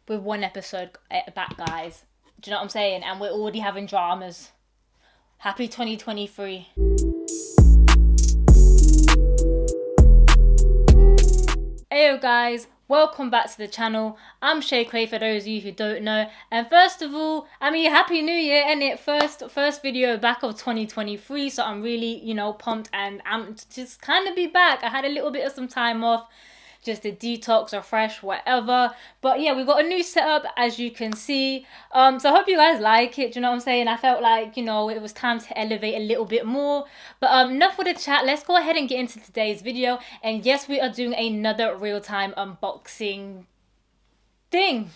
We're one episode back, guys. Do you know what I'm saying? And we're already having dramas. Happy 2023. Heyo guys, welcome back to the channel. I'm Shay Cray for those of you who don't know. And first of all, Happy New Year, innit? First video back of 2023. So I'm really, pumped and amped to just kind of be back. I had a little bit of some time off, just a detox, refresh, whatever. But yeah, we've got a new setup, as you can see. So I hope you guys like it. Do you know what I'm saying? I felt like, it was time to elevate a little bit more. But enough with the chat. Let's go ahead and get into today's video. And yes, we are doing another real-time unboxing thing.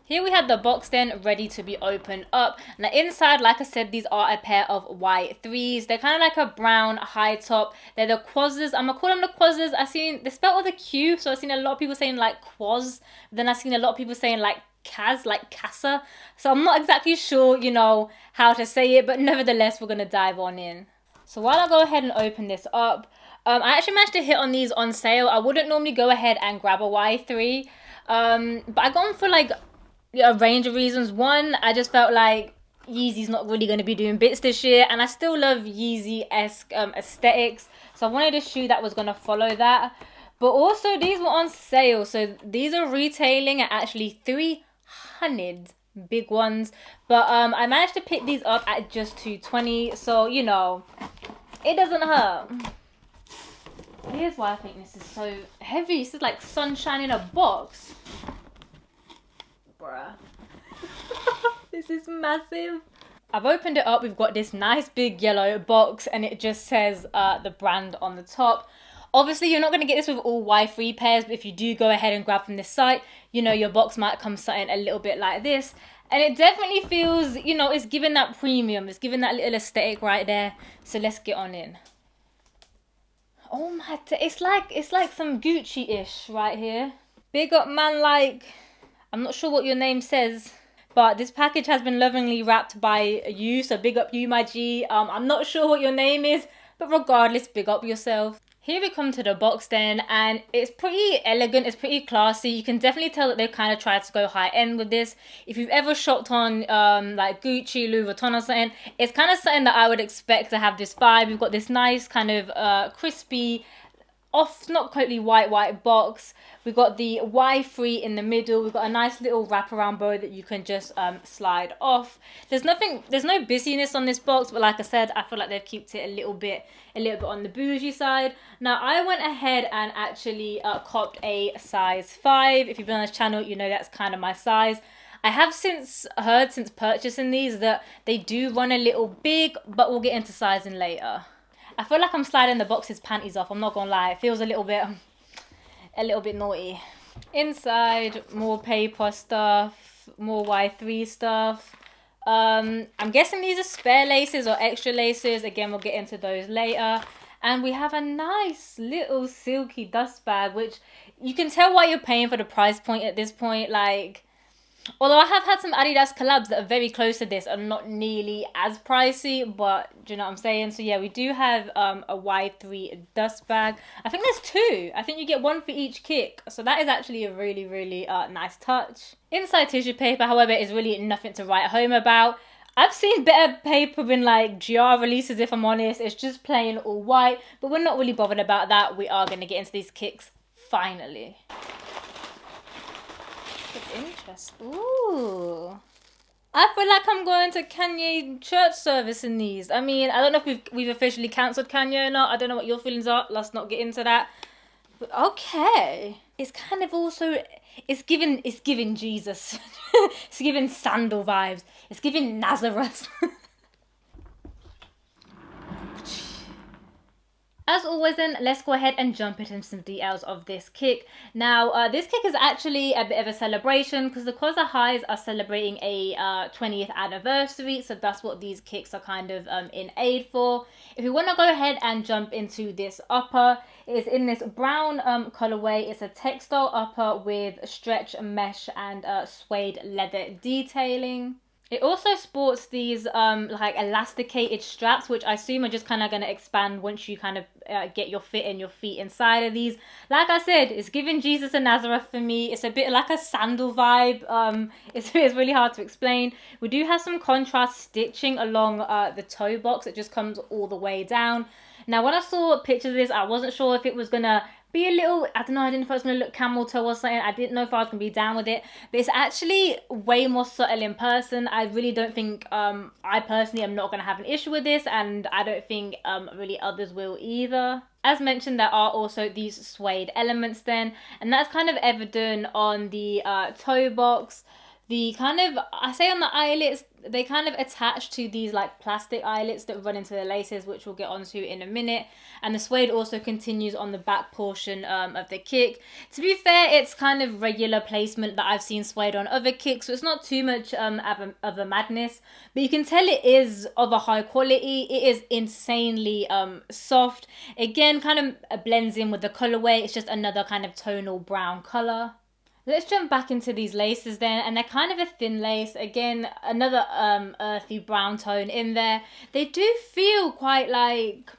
Here we have the box then ready to be opened up. Now inside, like I said, these are a pair of Y-3s. They're kind of like a brown high top. They're the Quasas. I'm gonna call them the Quasas. I've seen they spelled with a Q, so I've seen a lot of people saying like Quas. Then I've seen a lot of people saying like Kaz, like Qasa. So I'm not exactly sure, how to say it, but nevertheless, we're gonna dive on in. So while I go ahead and open this up, I actually managed to hit on these on sale. I wouldn't normally go ahead and grab a Y-3, but I got them for like a range of reasons. One, I just felt like Yeezy's not really going to be doing bits this year, and I still love Yeezy-esque aesthetics, so I wanted a shoe that was going to follow that. But also these were on sale, so these are retailing at actually 300 big ones, but I managed to pick these up at just 220, so it doesn't hurt. Here's why I think this is so heavy. This is like sunshine in a box. Bruh. This is massive. I've opened it up. We've got this nice big yellow box and it just says the brand on the top. Obviously you're not going to get this with all Y-3 pairs, but if you do go ahead and grab from this site, your box might come something a little bit like this. And it definitely feels, it's giving that premium. It's giving that little aesthetic right there. So let's get on in. Oh my, it's like some Gucci-ish right here. Big up man, like, I'm not sure what your name says, but this package has been lovingly wrapped by you, so big up you, my G. I'm not sure what your name is, but regardless, big up yourself. Here we come to the box then, and it's pretty elegant, it's pretty classy. You can definitely tell that they've kind of tried to go high end with this. If you've ever shopped on like Gucci, Louis Vuitton or something, it's kind of something that I would expect to have this vibe. We've got this nice kind of crispy, not totally white box. We've got the Y-3 in the middle. We've got a nice little wraparound bow that you can just slide off. There's no busyness on this box, but like I said, I feel like they've kept it a little bit on the bougie side. Now I went ahead and actually copped a size 5. If you've been on this channel, that's kind of my size. I have since purchasing these that they do run a little big, but we'll get into sizing later. I feel like I'm sliding the box's panties off. I'm not gonna lie. It feels a little bit naughty. Inside, more paper stuff, more Y-3 stuff. I'm guessing these are spare laces or extra laces. Again, we'll get into those later. And we have a nice little silky dust bag, which you can tell why you're paying for the price point at this point. Like, although I have had some Adidas collabs that are very close to this and not nearly as pricey, but do you know what I'm saying? So yeah, we do have a Y-3 dust bag. I think there's 2. I think you get 1 for each kick. So that is actually a really, really nice touch. Inside tissue paper, however, is really nothing to write home about. I've seen better paper in like GR releases, if I'm honest. It's just plain all white, but we're not really bothered about that. We are going to get into these kicks finally. Interest. Ooh. I feel like I'm going to Kanye church service in these. I don't know if we've officially cancelled Kanye or not. I don't know what your feelings are. Let's not get into that. But okay. It's kind of also, it's giving Jesus. It's giving sandal vibes. It's giving Nazareth. As always then, let's go ahead and jump into some details of this kick. Now, this kick is actually a bit of a celebration because the Qasa Highs are celebrating a 20th anniversary. So that's what these kicks are kind of in aid for. If you want to go ahead and jump into this upper, it's in this brown colorway. It's a textile upper with stretch mesh and suede leather detailing. It also sports these like elasticated straps, which I assume are just kind of going to expand once you kind of get your fit and your feet inside of these. Like I said, it's giving Jesus of Nazareth for me. It's a bit like a sandal vibe. It's really hard to explain. We do have some contrast stitching along the toe box. It just comes all the way down. Now, when I saw pictures of this, I wasn't sure if it was gonna be a little, I don't know, I didn't know if it was going to look camel toe or something. I didn't know if I was going to be down with it. But it's actually way more subtle in person. I really don't think, I personally am not going to have an issue with this. And I don't think really others will either. As mentioned, there are also these suede elements then. And that's kind of evident on the toe box. The kind of, I say on the eyelets, they kind of attach to these like plastic eyelets that run into the laces, which we'll get onto in a minute. And the suede also continues on the back portion of the kick. To be fair, it's kind of regular placement that I've seen suede on other kicks, so it's not too much of a madness. But you can tell it is of a high quality. It is insanely soft. Again, kind of blends in with the colorway. It's just another kind of tonal brown color. Let's jump back into these laces then, and they're kind of a thin lace. Again, another earthy brown tone in there. They do feel quite like,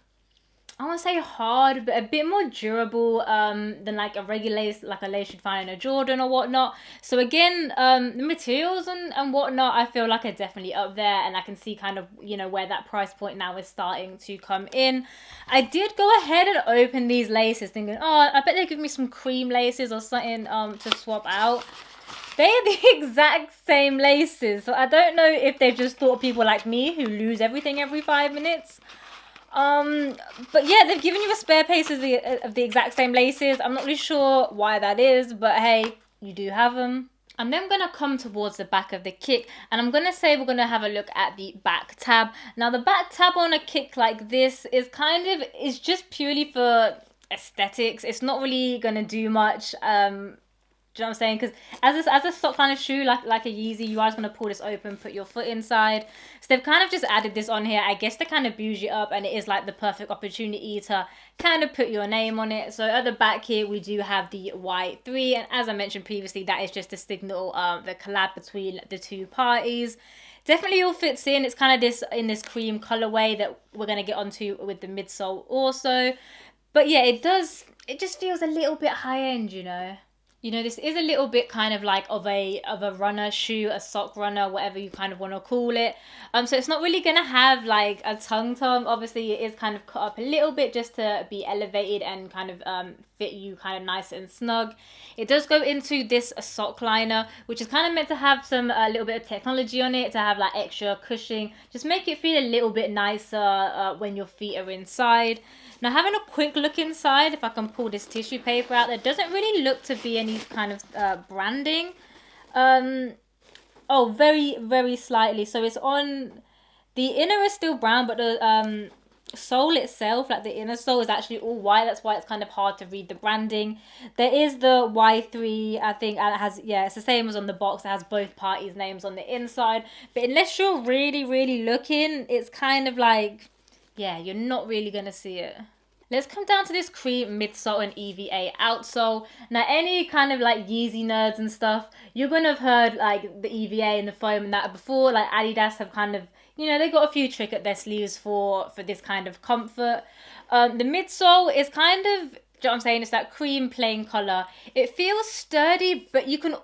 I want to say hard, but a bit more durable than like a regular lace, like a lace you'd find in a Jordan or whatnot. So again, the materials and whatnot, I feel like are definitely up there, and I can see kind of, you know, where that price point now is starting to come in. I did go ahead and open these laces thinking, oh, I bet they give me some cream laces or something to swap out. They are the exact same laces, so I don't know if they just thought people like me who lose everything every 5 minutes. But yeah, they've given you a spare piece of the exact same laces. I'm not really sure why that is, but hey, you do have them. I'm then going to come towards the back of the kick, and I'm going to say we're going to have a look at the back tab. Now, the back tab on a kick like this is just purely for aesthetics. It's not really going to do much. Do you know what I'm saying? Because as a sock kind of shoe, like a Yeezy, you are just going to pull this open, put your foot inside. So they've kind of just added this on here, I guess, to kind of bougie it up, and it is like the perfect opportunity to kind of put your name on it. So at the back here, we do have the Y-3, and as I mentioned previously, that is just to signal the collab between the two parties. Definitely all fits in. It's kind of in this cream colorway that we're going to get onto with the midsole also. But yeah, it just feels a little bit high end, you know. You know, this is a little bit kind of like of a runner shoe, a sock runner, whatever you kind of want to call it. So it's not really going to have like a tongue. Obviously, it is kind of cut up a little bit just to be elevated and kind of fit you kind of nice and snug. It does go into this sock liner, which is kind of meant to have some a little bit of technology on it, to have like extra cushioning. Just make it feel a little bit nicer when your feet are inside. Now, having a quick look inside, if I can pull this tissue paper out, there doesn't really look to be any kind of branding. Oh, very, very slightly. So it's on, the inner is still brown, but the sole itself, like the inner sole, is actually all white. That's why it's kind of hard to read the branding. There is the Y-3, I think, and it has, yeah, it's the same as on the box. It has both parties' names on the inside. But unless you're really, really looking, it's kind of like, yeah, you're not really going to see it. Let's come down to this cream midsole and EVA outsole. Now, any kind of like Yeezy nerds and stuff, you're going to have heard like the EVA and the foam and that before. Like Adidas have kind of, you know, they got a few trick up their sleeves for this kind of comfort. The midsole is kind of, do you know what I'm saying? It's that cream plain color. It feels sturdy, but you can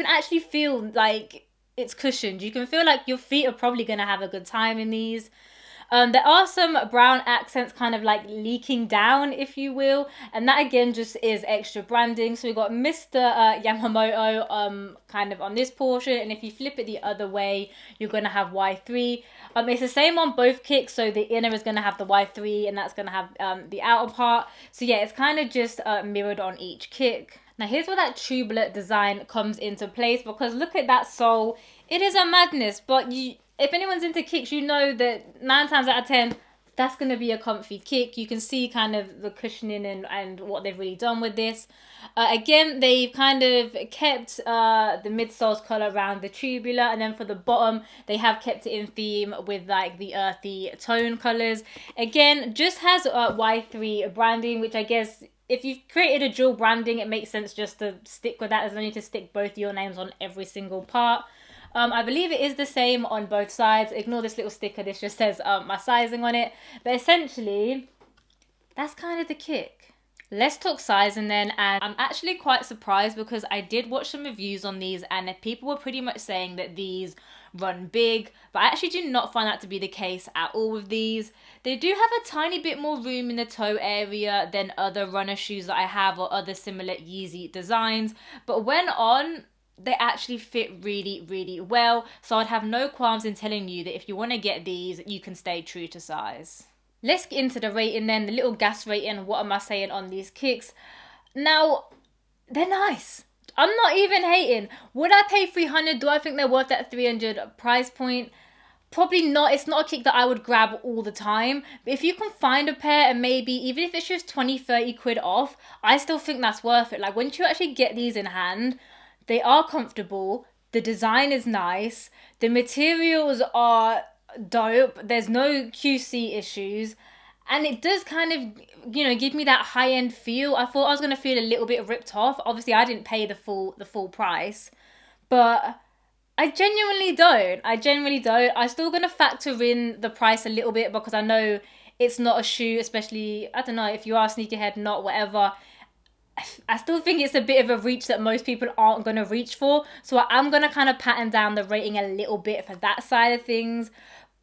actually feel like it's cushioned. You can feel like your feet are probably going to have a good time in these. There are some brown accents kind of like leaking down, if you will, and that again just is extra branding. So we've got Mr. Yamamoto kind of on this portion, and if you flip it the other way, you're going to have Y-3. It's the same on both kicks, so the inner is going to have the Y-3 and that's going to have the outer part. So yeah, it's kind of just mirrored on each kick. Now here's where that tubelet design comes into place, because look at that sole. It is a madness, but if anyone's into kicks, you know that 9 times out of 10, that's going to be a comfy kick. You can see kind of the cushioning and what they've really done with this. Again, they've kind of kept the midsole's colour around the tubular, and then for the bottom, they have kept it in theme with like the earthy tone colours. Again, just has Y-3 branding, which I guess if you've created a dual branding, it makes sense just to stick with that. There's no need to stick both your names on every single part. I believe it is the same on both sides. Ignore this little sticker. This just says my sizing on it. But essentially, that's kind of the kick. Let's talk sizing then, and I'm actually quite surprised because I did watch some reviews on these and people were pretty much saying that these run big, but I actually do not find that to be the case at all with these. They do have a tiny bit more room in the toe area than other runner shoes that I have or other similar Yeezy designs, but when on, they actually fit really, really well. So I'd have no qualms in telling you that if you want to get these, you can stay true to size. Let's get into the rating then, the little gas rating. What am I saying on these kicks? Now, they're nice. I'm not even hating. Would I pay 300? Do I think they're worth that 300 price point? Probably not. It's not a kick that I would grab all the time. But if you can find a pair and maybe, even if it's just 20, 30 quid off, I still think that's worth it. Like, once you actually get these in hand, they are comfortable. The design is nice. The materials are dope. There's no QC issues. And it does kind of, you know, give me that high-end feel. I thought I was going to feel a little bit ripped off. Obviously, I didn't pay the full price. But I genuinely don't. I'm still going to factor in the price a little bit because I know it's not a shoe, especially, I don't know, if you are a sneakerhead, not whatever. I still think it's a bit of a reach that most people aren't going to reach for. So I'm going to kind of pattern down the rating a little bit for that side of things.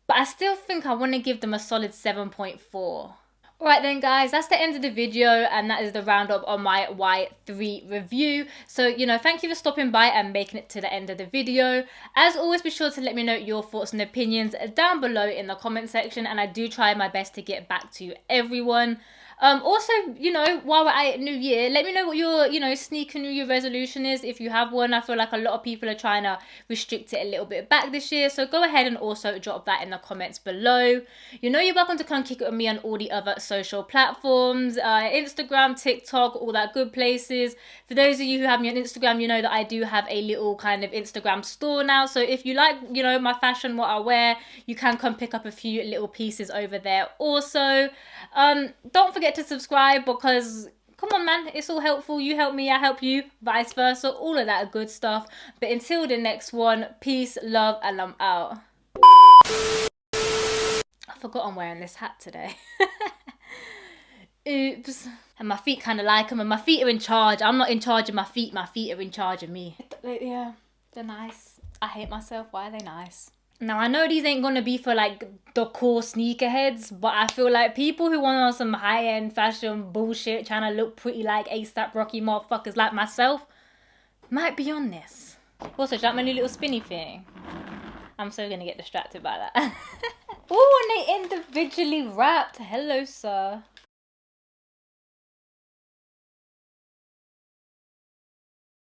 But I still think I want to give them a solid 7.4. Alright then guys, that's the end of the video and that is the roundup on my Y-3 review. So, you know, thank you for stopping by and making it to the end of the video. As always, be sure to let me know your thoughts and opinions down below in the comment section, and I do try my best to get back to everyone. Also, you know, while we're at New Year, let me know what your, you know, sneaker New Year resolution is. If you have one, I feel like a lot of people are trying to restrict it a little bit back this year. So go ahead and also drop that in the comments below. You know, you're welcome to come kick it with me on all the other social platforms, Instagram, TikTok, all that good places. For those of you who have me on Instagram, you know that I do have a little kind of Instagram store now. So if you like, you know, my fashion, what I wear, you can come pick up a few little pieces over there also. Don't forget to subscribe because, come on man, it's all helpful. You help me, I help you, vice versa, all of that good stuff. But until the next one, peace, love, and I'm out. I forgot I'm wearing this hat today. Oops. And my feet kind of like them, and my feet are in charge. I'm not in charge of my feet are in charge of me. Yeah, they're nice. I hate myself. Why are they nice? Now, I know these ain't going to be for, like, the core sneakerheads, but I feel like people who want on some high-end fashion bullshit, trying to look pretty like A$AP Rocky motherfuckers like myself, might be on this. Also, that my new little spinny thing. I'm so going to get distracted by that. Ooh, and they individually wrapped. Hello, sir.